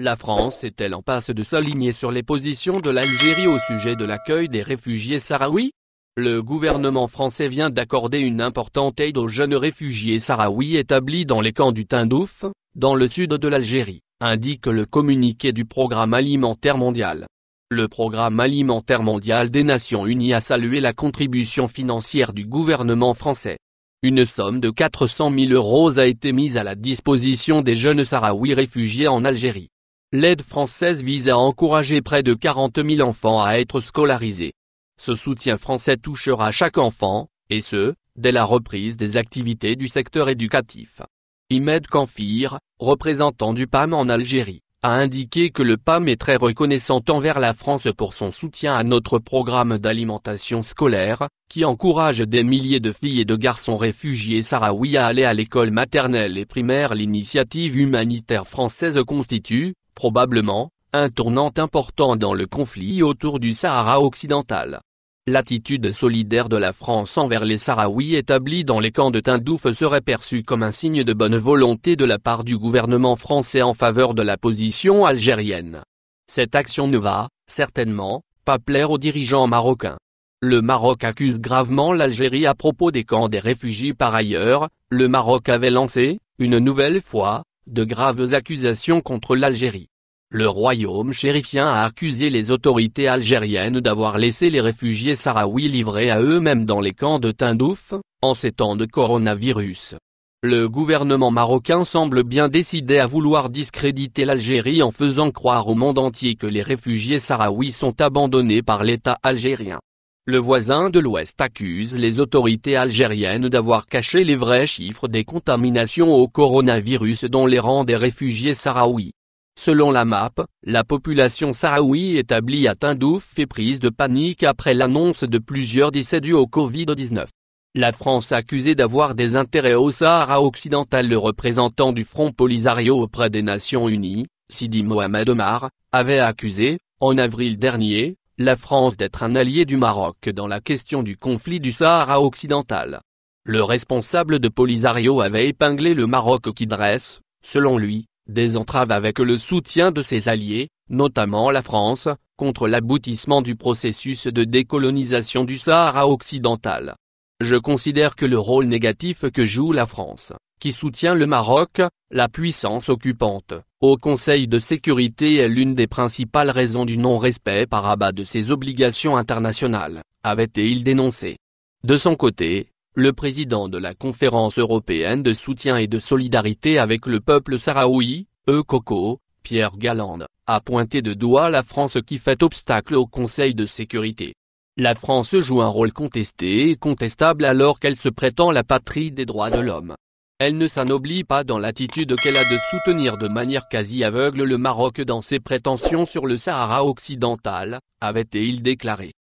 La France est-elle en passe de s'aligner sur les positions de l'Algérie au sujet de l'accueil des réfugiés sahraouis? Le gouvernement français vient d'accorder une importante aide aux jeunes réfugiés sahraouis établis dans les camps du Tindouf, dans le sud de l'Algérie, indique le communiqué du Programme alimentaire mondial. Le Programme alimentaire mondial des Nations unies a salué la contribution financière du gouvernement français. Une somme de 400 000 € a été mise à la disposition des jeunes sahraouis réfugiés en Algérie. L'aide française vise à encourager près de 40 000 enfants à être scolarisés. Ce soutien français touchera chaque enfant, et ce, dès la reprise des activités du secteur éducatif. Imed Kanfir, représentant du PAM en Algérie, a indiqué que le PAM est très reconnaissant envers la France pour son soutien à notre programme d'alimentation scolaire, qui encourage des milliers de filles et de garçons réfugiés sahraouis à aller à l'école maternelle et primaire. L'initiative humanitaire française constitue, probablement, un tournant important dans le conflit autour du Sahara occidental. L'attitude solidaire de la France envers les Sahraouis établis dans les camps de Tindouf serait perçue comme un signe de bonne volonté de la part du gouvernement français en faveur de la position algérienne. Cette action ne va, certainement, pas plaire aux dirigeants marocains. Le Maroc accuse gravement l'Algérie à propos des camps des réfugiés. Par ailleurs, le Maroc avait lancé, une nouvelle fois, de graves accusations contre l'Algérie. Le royaume chérifien a accusé les autorités algériennes d'avoir laissé les réfugiés sahraouis livrés à eux-mêmes dans les camps de Tindouf, en ces temps de coronavirus. Le gouvernement marocain semble bien décidé à vouloir discréditer l'Algérie en faisant croire au monde entier que les réfugiés sahraouis sont abandonnés par l'État algérien. Le voisin de l'Ouest accuse les autorités algériennes d'avoir caché les vrais chiffres des contaminations au coronavirus dans les rangs des réfugiés sahraouis. Selon la MAP, la population sahraoui établie à Tindouf est prise de panique après l'annonce de plusieurs décès dus au Covid-19. La France accusée d'avoir des intérêts au Sahara occidental. Le représentant du Front Polisario auprès des Nations Unies, Sidi Mohamed Omar, avait accusé, en avril dernier, la France d'être un allié du Maroc dans la question du conflit du Sahara occidental. Le responsable de Polisario avait épinglé le Maroc qui dresse, selon lui, des entraves avec le soutien de ses alliés, notamment la France, contre l'aboutissement du processus de décolonisation du Sahara occidental. Je considère que le rôle négatif que joue la France, qui soutient le Maroc, la puissance occupante, au Conseil de sécurité est l'une des principales raisons du non-respect par Rabat de ses obligations internationales, avait-il dénoncé. De son côté, le président de la Conférence européenne de soutien et de solidarité avec le peuple sahraoui, ECOCO, Pierre Galland, a pointé de doigt la France qui fait obstacle au Conseil de sécurité. La France joue un rôle contesté et contestable alors qu'elle se prétend la patrie des droits de l'homme. Elle ne s'anoblit pas dans l'attitude qu'elle a de soutenir de manière quasi aveugle le Maroc dans ses prétentions sur le Sahara occidental, avait-il déclaré.